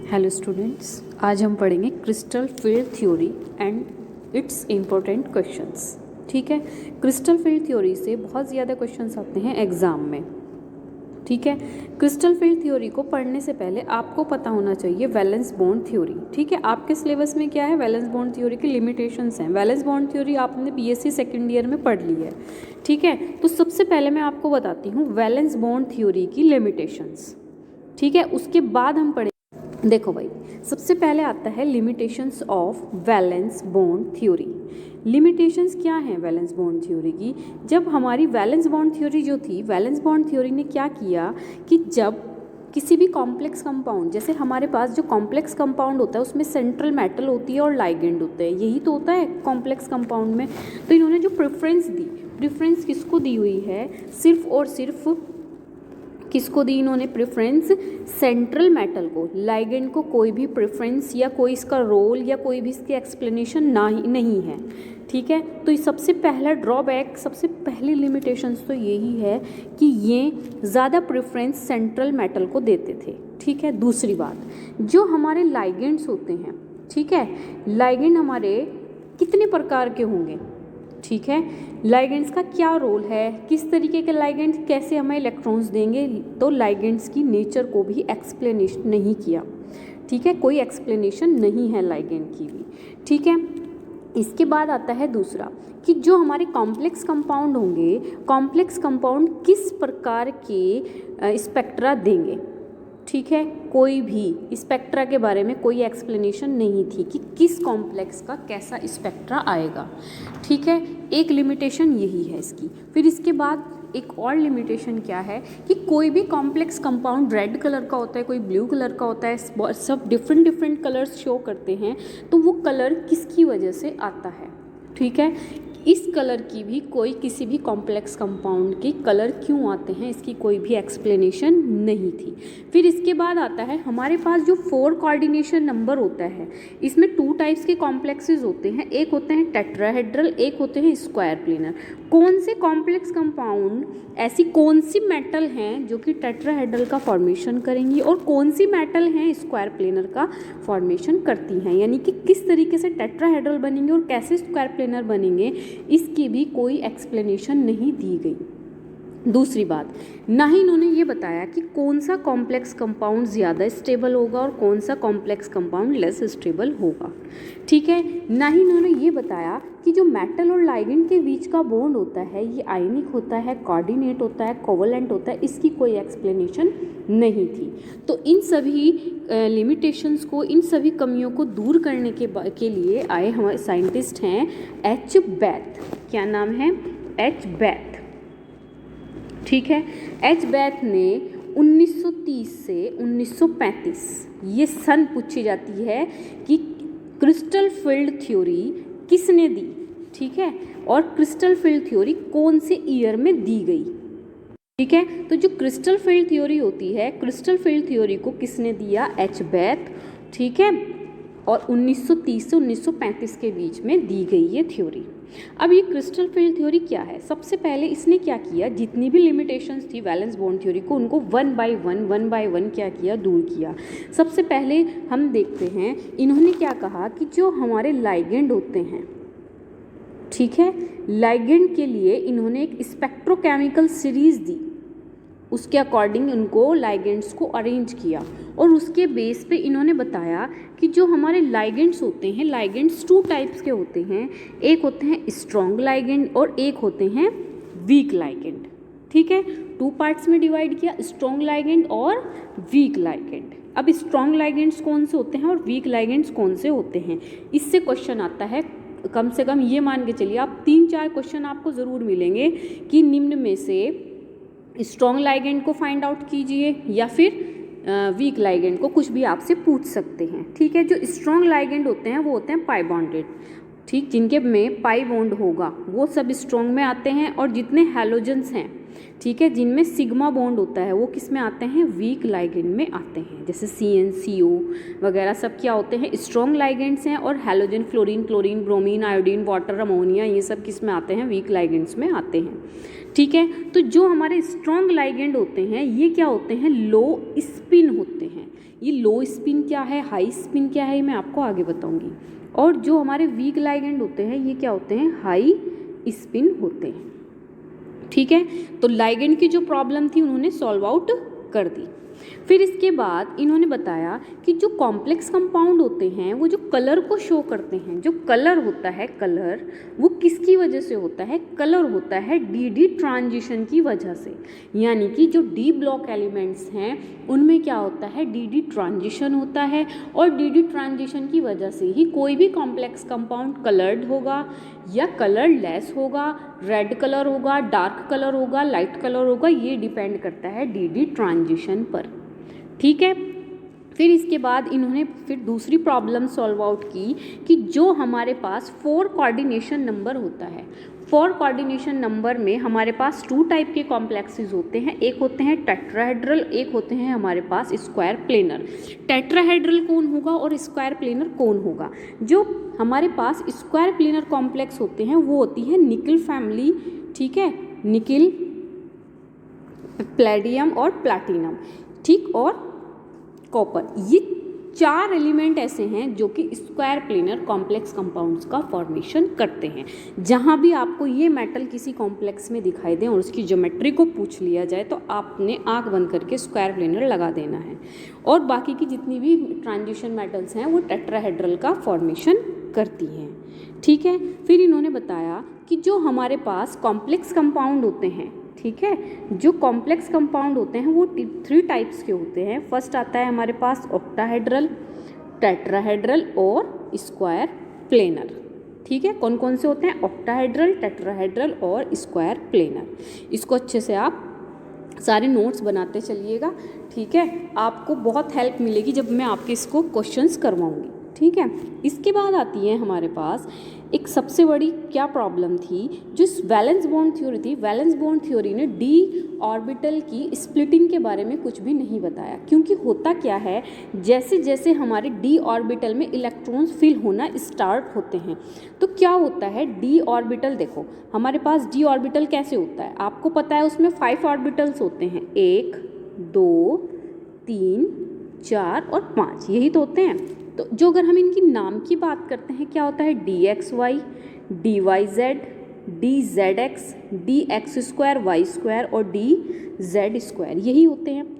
Hello students, आज हम पढ़ेंगे crystal field theory and it's important questions. ठीक है, क्रिस्टल फील्ड थ्योरी से बहुत ज़्यादा क्वेश्चंस आते हैं एग्ज़ाम में। ठीक है, क्रिस्टल फील्ड थ्योरी को पढ़ने से पहले आपको पता होना चाहिए वैलेंस बॉन्ड थ्योरी। ठीक है, आपके सिलेबस में क्या है, वैलेंस बॉन्ड थ्योरी की लिमिटेशंस हैं। वैलेंस बॉन्ड थ्योरी आपने बीएससी सेकेंड ईयर में पढ़ ली है। ठीक है, तो सबसे पहले मैं आपको बताती हूँ वैलेंस बॉन्ड थ्योरी की लिमिटेशंस। ठीक है, उसके बाद हम पढ़ेंगे। देखो भाई, सबसे पहले आता है limitations of valence bond theory. Limitations क्या हैं वैलेंस बॉन्ड थ्योरी की? जब हमारी वैलेंस बॉन्ड थ्योरी जो थी, वैलेंस बॉन्ड थ्योरी ने क्या किया कि जब किसी भी कॉम्प्लेक्स कंपाउंड, जैसे हमारे पास जो कॉम्प्लेक्स कंपाउंड होता है उसमें सेंट्रल मेटल होती है और लाइगेंड होते हैं, यही तो होता है कॉम्प्लेक्स कंपाउंड में। तो इन्होंने जो प्रेफरेंस दी, प्रेफरेंस किसको दी हुई है? सिर्फ और सिर्फ किसको दी इन्होंने प्रेफरेंस? सेंट्रल मेटल को। लाइगेंड को कोई भी प्रेफरेंस या कोई इसका रोल या कोई भी इसकी एक्सप्लेनेशन नहीं है। ठीक है, तो ये सबसे पहला ड्रॉबैक, सबसे पहली लिमिटेशंस तो यही है कि ये ज़्यादा प्रेफरेंस सेंट्रल मेटल को देते थे। ठीक है, दूसरी बात, जो हमारे लाइगेंड्स होते हैं, ठीक है, लाइगेंड हमारे कितने प्रकार के होंगे? ठीक है, लाइगेंड्स का क्या रोल है, किस तरीके के लाइगेंड्स कैसे हमें इलेक्ट्रॉन्स देंगे, तो लाइगेंड्स की नेचर को भी एक्सप्लेनेशन नहीं किया। ठीक है, कोई एक्सप्लेनेशन नहीं है लाइगेंड की भी। ठीक है, इसके बाद आता है दूसरा कि जो हमारे कॉम्प्लेक्स कंपाउंड होंगे, कॉम्प्लेक्स कंपाउंड किस प्रकार के स्पेक्ट्रा देंगे। ठीक है, कोई भी स्पेक्ट्रा के बारे में कोई एक्सप्लेनेशन नहीं थी कि किस कॉम्प्लेक्स का कैसा स्पेक्ट्रा आएगा। ठीक है, एक लिमिटेशन यही है इसकी। फिर इसके बाद एक और लिमिटेशन क्या है कि कोई भी कॉम्प्लेक्स कंपाउंड रेड कलर का होता है, कोई ब्लू कलर का होता है, सब डिफरेंट कलर्स शो करते हैं, तो वो कलर किसकी वजह से आता है? ठीक है, इस कलर की भी कोई किसी भी कॉम्प्लेक्स कंपाउंड के कलर क्यों आते हैं, इसकी कोई भी एक्सप्लेनेशन नहीं थी। फिर इसके बाद आता है हमारे पास जो 4 कोऑर्डिनेशन नंबर होता है, इसमें 2 टाइप्स के कॉम्प्लेक्सेस होते हैं, एक होते हैं टेट्राहेड्रल, एक होते हैं स्क्वायर प्लेनर। कौन से कॉम्प्लेक्स कंपाउंड, ऐसी कौन सी मेटल हैं जो कि टेट्राहेड्रल का फॉर्मेशन करेंगी और कौन सी मेटल हैं स्क्वायर प्लेनर का फॉर्मेशन करती हैं, यानी कि किस तरीके से टेट्राहेड्रल बनेंगे और कैसे स्क्वायर प्लेनर बनेंगे, इसकी भी कोई एक्सप्लेनेशन नहीं दी गई। दूसरी बात, ना ही इन्होंने ये बताया कि कौन सा कॉम्प्लेक्स कंपाउंड ज़्यादा स्टेबल होगा और कौन सा कॉम्प्लेक्स कंपाउंड लेस स्टेबल होगा। ठीक है, ना ही इन्होंने ये बताया कि जो मेटल और लाइगेंड के बीच का बॉन्ड होता है ये आयनिक होता है, कोऑर्डिनेट होता है, कोवलेंट होता है, इसकी कोई एक्सप्लेनेशन नहीं थी। तो इन सभी लिमिटेशंस को, इन सभी कमियों को दूर करने के लिए आए हमारे साइंटिस्ट हैं एच बैथ। क्या नाम है? एच बैथ। ठीक है, एच बैथ ने 1930 से 1935 ये सन पूछी जाती है कि क्रिस्टल फील्ड थ्योरी किसने दी। ठीक है, और क्रिस्टल फील्ड थ्योरी कौन से ईयर में दी गई। ठीक है, तो जो क्रिस्टल फील्ड थ्योरी होती है, क्रिस्टल फील्ड थ्योरी को किसने दिया? एच बैथ। ठीक है, और 1930 से 1935 के बीच में दी गई ये थ्योरी। अब ये क्रिस्टल फील्ड थ्योरी क्या है? सबसे पहले इसने क्या किया, जितनी भी लिमिटेशंस थी वैलेंस बॉन्ड थ्योरी को, उनको वन बाय वन क्या किया? दूर किया। सबसे पहले हम देखते हैं इन्होंने क्या कहा कि जो हमारे लाइगेंड होते हैं, ठीक है, लाइगेंड के लिए इन्होंने एक स्पेक्ट्रोकेमिकल सीरीज दी, उसके अकॉर्डिंग उनको लाइगेंड्स को अरेंज किया और उसके बेस पे इन्होंने बताया कि जो हमारे लाइगेंड्स होते हैं, लाइगेंड्स 2 टाइप्स के होते हैं, एक होते हैं स्ट्रॉन्ग लाइगेंड और एक होते हैं वीक लाइगेंड। ठीक है, 2 पार्ट्स में डिवाइड किया, स्ट्रॉन्ग लाइगेंड और वीक लाइगेंड। अब स्ट्रॉन्ग लाइगेंड्स कौन से होते हैं और वीक लाइगेंड्स कौन से होते हैं, इससे क्वेश्चन आता है। कम से कम ये मान के चलिए आप 3-4 क्वेश्चन आपको ज़रूर मिलेंगे कि निम्न में से स्ट्रॉन्ग लाइगेंड को फाइंड आउट कीजिए या फिर वीक लाइगेंड को, कुछ भी आपसे पूछ सकते हैं। ठीक है, जो स्ट्रॉन्ग लाइगेंड होते हैं वो होते हैं पाई बॉन्डेड। ठीक, जिनके में पाई बॉन्ड होगा वो सब स्ट्रॉन्ग में आते हैं, और जितने हैलोजेंस हैं, ठीक है, जिनमें सिग्मा बॉन्ड होता है वो किस में आते हैं? वीक लाइगेंड में आते हैं। जैसे CnCO वगैरह सब क्या होते हैं? स्ट्रॉन्ग लाइगेंड्स हैं, और halogen, fluorine, chlorine, bromine, iodine, water, ammonia, ये सब किस में आते हैं? वीक लाइगेंड्स में आते हैं। ठीक है, तो जो हमारे स्ट्रॉन्ग लाइगेंड होते हैं ये क्या होते हैं? लो स्पिन होते हैं, ये लो स्पिन क्या है, हाई स्पिन क्या है, ये मैं आपको आगे बताऊंगी। और जो हमारे वीक लाइगेंड होते हैं ये क्या होते हैं, हाई स्पिन होते हैं। ठीक है, तो लाइगेंड की जो प्रॉब्लम थी उन्होंने सॉल्व आउट कर दी। फिर इसके बाद इन्होंने बताया कि जो कॉम्प्लेक्स कंपाउंड होते हैं वो जो कलर को शो करते हैं, जो कलर होता है, कलर वो किसकी वजह से होता है, कलर होता है डी ट्रांजिशन की वजह से। यानी कि जो डी ब्लॉक एलिमेंट्स हैं उनमें क्या होता है, डी ट्रांजिशन होता है, और डी ट्रांजिशन की वजह से ही कोई भी कॉम्प्लेक्स कंपाउंड कलर्ड होगा या कलर लेस होगा, रेड कलर होगा, डार्क कलर होगा, लाइट कलर होगा, ये डिपेंड करता है डी ट्रांजिशन पर। ठीक है, फिर इसके बाद इन्होंने फिर दूसरी प्रॉब्लम सॉल्व आउट की कि जो हमारे पास 4 कोऑर्डिनेशन नंबर होता है, 4 कोऑर्डिनेशन नंबर में हमारे पास 2 टाइप के कॉम्प्लेक्सेस होते हैं, एक होते हैं टेट्राहेड्रल, एक होते हैं हमारे पास स्क्वायर प्लेनर। टेट्राहेड्रल कौन होगा और स्क्वायर प्लेनर कौन होगा? जो हमारे पास स्क्वायर प्लेनर कॉम्प्लेक्स होते हैं वो होती है निकल फैमिली। ठीक है, निकल, प्लेडियम और प्लैटिनम, ठीक, और कॉपर, ये 4 एलिमेंट ऐसे हैं जो कि स्क्वायर प्लेनर कॉम्प्लेक्स कंपाउंड्स का फॉर्मेशन करते हैं। जहाँ भी आपको ये मेटल किसी कॉम्प्लेक्स में दिखाई दे और उसकी ज्योमेट्री को पूछ लिया जाए तो आपने आंख बंद करके स्क्वायर प्लेनर लगा देना है, और बाकी की जितनी भी ट्रांजिशन मेटल्स हैं वो टेट्राहेड्रल का फॉर्मेशन करती हैं। ठीक है, फिर इन्होंने बताया कि जो हमारे पास कॉम्प्लेक्स कंपाउंड होते हैं, ठीक है, जो कॉम्प्लेक्स कंपाउंड होते हैं वो 3 टाइप्स के होते हैं। फर्स्ट आता है हमारे पास ऑक्टाहेड्रल, टेट्राहेड्रल और स्क्वायर प्लेनर। ठीक है, कौन कौन से होते हैं, ऑक्टाहेड्रल, टेट्राहेड्रल और स्क्वायर प्लेनर। इसको अच्छे से आप सारे नोट्स बनाते चलिएगा। ठीक है, आपको बहुत हेल्प मिलेगी जब मैं आपके इसको क्वेश्चंस करवाऊंगी। ठीक है, इसके बाद आती है हमारे पास एक सबसे बड़ी क्या प्रॉब्लम थी, जो वैलेंस बॉन्ड थ्योरी थी। वैलेंस बॉन्ड थ्योरी ने डी ऑर्बिटल की स्प्लिटिंग के बारे में कुछ भी नहीं बताया, क्योंकि होता क्या है, जैसे जैसे हमारे डी ऑर्बिटल में इलेक्ट्रॉन्स फिल होना स्टार्ट होते हैं तो क्या होता है, डी ऑर्बिटल, देखो हमारे पास डी ऑर्बिटल कैसे होता है, आपको पता है उसमें 5 ऑर्बिटल्स होते हैं, 1 2 3 4 और 5, यही तो होते हैं। तो जो अगर हम इनकी नाम की बात करते हैं, क्या होता है, D X Y, D Y Z, D Z X, D X square Y square और डी जेड स्क्वायर, यही होते हैं।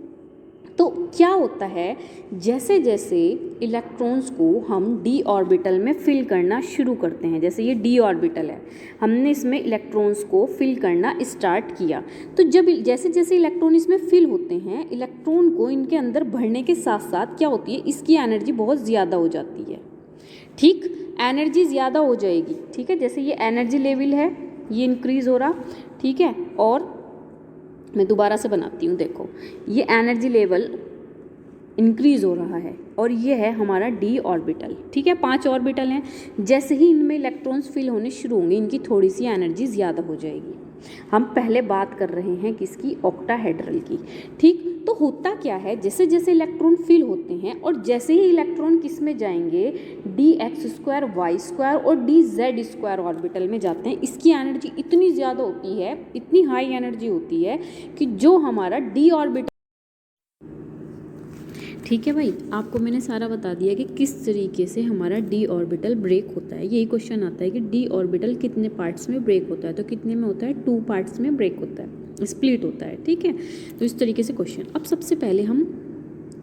तो क्या होता है, जैसे जैसे इलेक्ट्रॉन्स को हम डी ऑर्बिटल में फिल करना शुरू करते हैं, जैसे ये डी ऑर्बिटल है, हमने इसमें इलेक्ट्रॉन्स को फिल करना स्टार्ट किया, तो जब जैसे जैसे इलेक्ट्रॉन इसमें फिल होते हैं, इलेक्ट्रॉन को इनके अंदर भरने के साथ साथ क्या होती है, इसकी एनर्जी बहुत ज़्यादा हो जाती है। ठीक, एनर्जी ज़्यादा हो जाएगी। ठीक है, जैसे ये एनर्जी लेवल है ये इंक्रीज़ हो रहा, ठीक है, और मैं दोबारा से बनाती हूँ, देखो ये एनर्जी लेवल इंक्रीज़ हो रहा है और ये है हमारा डी ऑर्बिटल। ठीक है, 5 ऑर्बिटल हैं, जैसे ही इनमें इलेक्ट्रॉन्स फिल होने शुरू होंगे इनकी थोड़ी सी एनर्जी ज़्यादा हो जाएगी। हम पहले बात कर रहे हैं किसकी, ऑक्टाहेड्रल की। ठीक, तो होता क्या है, जैसे जैसे इलेक्ट्रॉन फिल होते हैं और जैसे ही इलेक्ट्रॉन किस में जाएंगे, D X square Y square और डी जेड स्क्वायर ऑर्बिटल में जाते हैं, इसकी एनर्जी इतनी ज़्यादा होती है, इतनी हाई एनर्जी होती है कि जो हमारा डी ऑर्बिटल, ठीक है भाई, आपको मैंने सारा बता दिया कि किस तरीके से हमारा डी ऑर्बिटल ब्रेक होता है। यही क्वेश्चन आता है कि डी ऑर्बिटल कितने पार्ट्स में ब्रेक होता है, तो कितने में होता है, 2 पार्ट्स में ब्रेक होता है, स्प्लिट होता है। ठीक है, तो इस तरीके से क्वेश्चन। अब सबसे पहले हम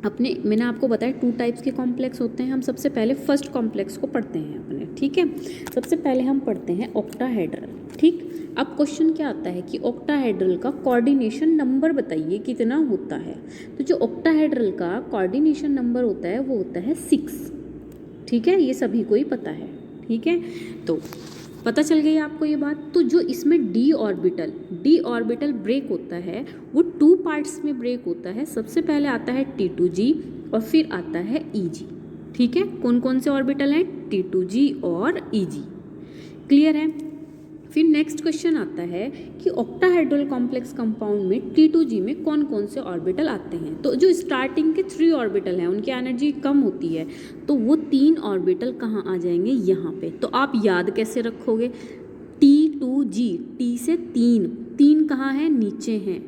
अपने, मैंने आपको बताया 2 टाइप्स के कॉम्प्लेक्स होते हैं, हम सबसे पहले फर्स्ट कॉम्प्लेक्स को पढ़ते हैं अपने। ठीक है, सबसे पहले हम पढ़ते हैं ऑक्टाहेड्रल। ठीक, अब क्वेश्चन क्या आता है कि ऑक्टाहेड्रल का कोऑर्डिनेशन नंबर बताइए कितना होता है। तो जो ऑक्टाहेड्रल का कोऑर्डिनेशन नंबर होता है वो होता है 6। ठीक है, ये सभी को ही पता है। ठीक है, तो पता चल गई आपको ये बात। तो जो इसमें डी ऑर्बिटल ब्रेक होता है वो 2 पार्ट्स में ब्रेक होता है। सबसे पहले आता है T2G और फिर आता है EG। ठीक है, कौन कौन से ऑर्बिटल हैं, T2G और EG, क्लियर है। फिर नेक्स्ट क्वेश्चन आता है कि ऑक्टाहेड्रल कॉम्प्लेक्स कंपाउंड में T2G में कौन कौन से ऑर्बिटल आते हैं। तो जो स्टार्टिंग के 3 ऑर्बिटल हैं उनकी एनर्जी कम होती है, तो वो 3 ऑर्बिटल कहाँ आ जाएंगे, यहाँ पे। तो आप याद कैसे रखोगे, T2G, T से 3 कहाँ है, नीचे हैं।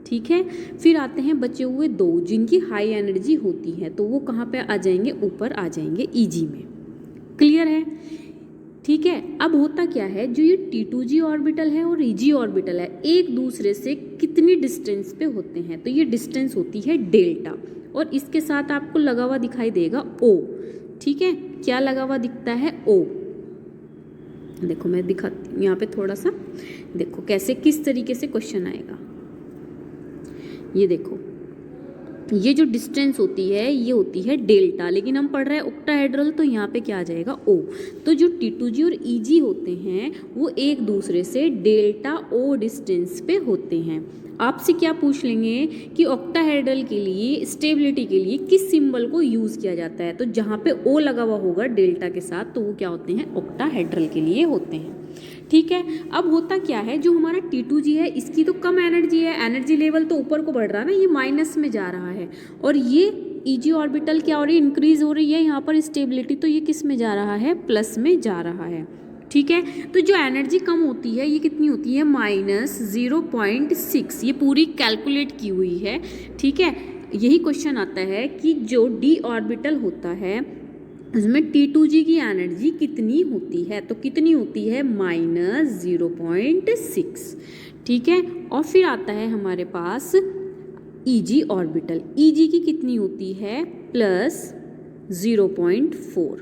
ठीक है। फिर आते हैं बचे हुए 2 जिनकी हाई एनर्जी होती है, तो वो कहाँ पे आ जाएंगे, ऊपर आ जाएंगे Eg में। क्लियर है, ठीक है। अब होता क्या है, जो ये T2G ऑर्बिटल है और Eg ऑर्बिटल है, एक दूसरे से कितनी डिस्टेंस पे होते हैं, तो ये डिस्टेंस होती है डेल्टा, और इसके साथ आपको लगा हुआ दिखाई देगा O, ठीक है। क्या लगा हुआ दिखता है, O। देखो मैं दिखाती हूँ यहाँ पे थोड़ा सा, देखो कैसे किस तरीके से क्वेश्चन आएगा। ये देखो, ये जो डिस्टेंस होती है ये होती है डेल्टा, लेकिन हम पढ़ रहे हैं ऑक्टाहेड्रल, तो यहाँ पे क्या आ जाएगा, O। तो जो T2G और Eg होते हैं वो एक दूसरे से डेल्टा O डिस्टेंस पे होते हैं। आपसे क्या पूछ लेंगे कि ऑक्टाहेड्रल के लिए स्टेबिलिटी के लिए किस सिंबल को यूज़ किया जाता है, तो जहाँ पे O लगा हुआ होगा डेल्टा के साथ, तो वो क्या होते हैं, ऑक्टाहेड्रल के लिए होते हैं, ठीक है। अब होता क्या है, जो हमारा T2G है इसकी तो कम एनर्जी है, एनर्जी लेवल तो ऊपर को बढ़ रहा है ना, ये माइनस में जा रहा है, और ये Eg ऑर्बिटल क्या हो रही है, इंक्रीज हो रही है यहाँ पर स्टेबिलिटी, तो ये किस में जा रहा है, प्लस में जा रहा है, ठीक है। तो जो एनर्जी कम होती है ये कितनी होती है, -0.6, ये पूरी कैलकुलेट की हुई है, ठीक है। यही क्वेश्चन आता है कि जो D ऑर्बिटल होता है उसमें T2G की एनर्जी कितनी होती है, तो कितनी होती है, -0.6, ठीक है। और फिर आता है हमारे पास Eg ऑर्बिटल, Eg की कितनी होती है, +0.4,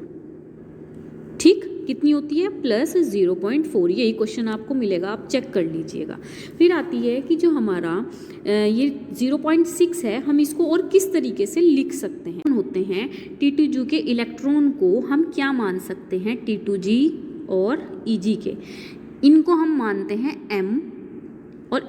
ठीक, कितनी होती है, +0.4। यही क्वेश्चन आपको मिलेगा, आप चेक कर लीजिएगा। फिर आती है कि जो हमारा ये 0.6 है, हम इसको और किस तरीके से लिख सकते हैं, होते हैं T2G के इलेक्ट्रॉन को हम क्या मान सकते हैं, T2G और Eg के, इनको हम मानते हैं M और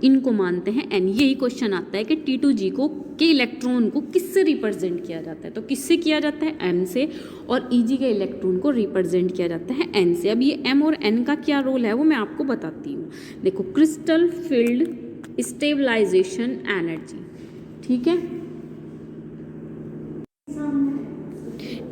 इनको मानते हैं N। यही क्वेश्चन आता है कि T2G को के इलेक्ट्रॉन को किससे रिप्रेजेंट किया जाता है, तो किससे किया जाता है, M से, और Eg के इलेक्ट्रॉन को रिप्रेजेंट किया जाता है N से। अब ये M और N का क्या रोल है वो मैं आपको बताती हूँ। देखो, क्रिस्टल फील्ड स्टेबलाइजेशन एनर्जी, ठीक है,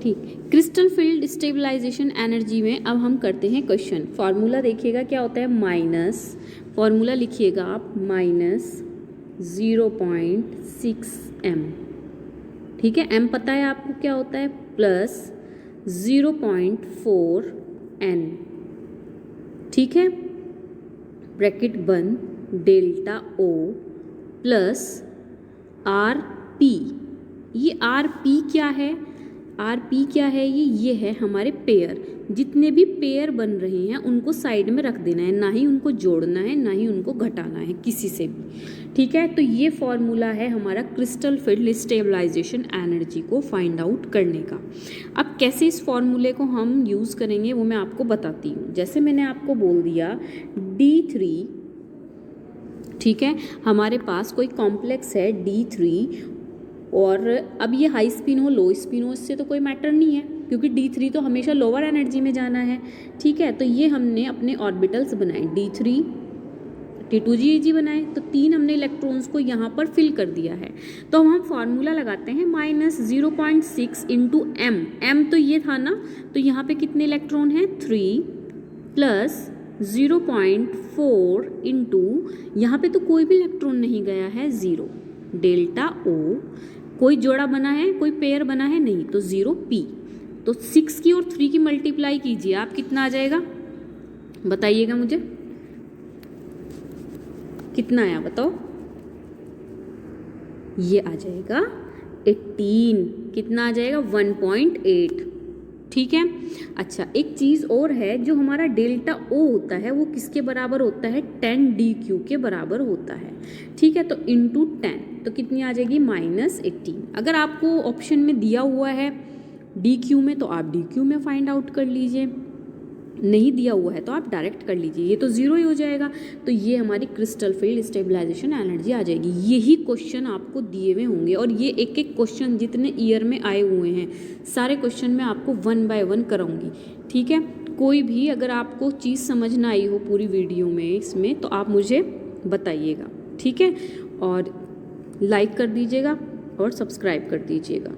ठीक। क्रिस्टल फील्ड स्टेबलाइजेशन एनर्जी में अब हम करते हैं क्वेश्चन। फार्मूला देखिएगा क्या होता है, माइनस, फार्मूला लिखिएगा आप, -0.6 m, ठीक है। m पता है आपको क्या होता है, +0.4 n, ठीक है। ब्रैकेट बंद, डेल्टा O प्लस RP। ये RP क्या है, RP क्या है, ये है हमारे पेयर। जितने भी पेयर बन रहे हैं उनको साइड में रख देना है, ना ही उनको जोड़ना है ना ही उनको घटाना है किसी से भी, ठीक है। तो ये फॉर्मूला है हमारा क्रिस्टल फील्ड स्टेबलाइजेशन एनर्जी को फाइंड आउट करने का। अब कैसे इस फॉर्मूले को हम यूज़ करेंगे वो मैं आपको बताती हूँ। जैसे मैंने आपको बोल दिया D3, ठीक है, हमारे पास कोई कॉम्प्लेक्स है D3, और अब ये हाई स्पिन हो लो स्पिन हो इससे तो कोई मैटर नहीं है, क्योंकि D3 तो हमेशा लोअर एनर्जी में जाना है, ठीक है। तो ये हमने अपने ऑर्बिटल्स बनाए, D3 T2G Eg बनाए, तो 3 हमने इलेक्ट्रॉन्स को यहाँ पर फिल कर दिया है। तो हम फार्मूला लगाते हैं, -0.6 इंटू M, M तो ये था ना, तो यहाँ पे कितने इलेक्ट्रॉन हैं, 3, प्लस 0.4 इंटू, यहाँ पे तो कोई भी इलेक्ट्रॉन नहीं गया है, 0, डेल्टा O, कोई जोड़ा बना है, कोई पेयर बना है नहीं, तो 0p। तो 6 की और 3 की मल्टीप्लाई कीजिए आप, कितना आ जाएगा बताइएगा मुझे, कितना आया बताओ, ये आ जाएगा 18, कितना आ जाएगा 1.8, ठीक है। अच्छा, एक चीज़ और है, जो हमारा डेल्टा O होता है वो किसके बराबर होता है, 10dq के बराबर होता है, ठीक है। तो इंटू 10 तो कितनी आ जाएगी, -18। अगर आपको ऑप्शन में दिया हुआ है dq में तो आप dq में फाइंड आउट कर लीजिए, नहीं दिया हुआ है तो आप डायरेक्ट कर लीजिए, ये तो 0 ही हो जाएगा। तो ये हमारी क्रिस्टल फील्ड स्टेबलाइजेशन एनर्जी आ जाएगी। यही क्वेश्चन आपको दिए हुए होंगे, और ये एक एक क्वेश्चन जितने ईयर में आए हुए हैं सारे क्वेश्चन मैं आपको 1 बाय 1 कराऊंगी, ठीक है। कोई भी अगर आपको चीज़ समझ ना आई हो पूरी वीडियो में इसमें, तो आप मुझे बताइएगा, ठीक है। और लाइक कर दीजिएगा और सब्सक्राइब कर दीजिएगा।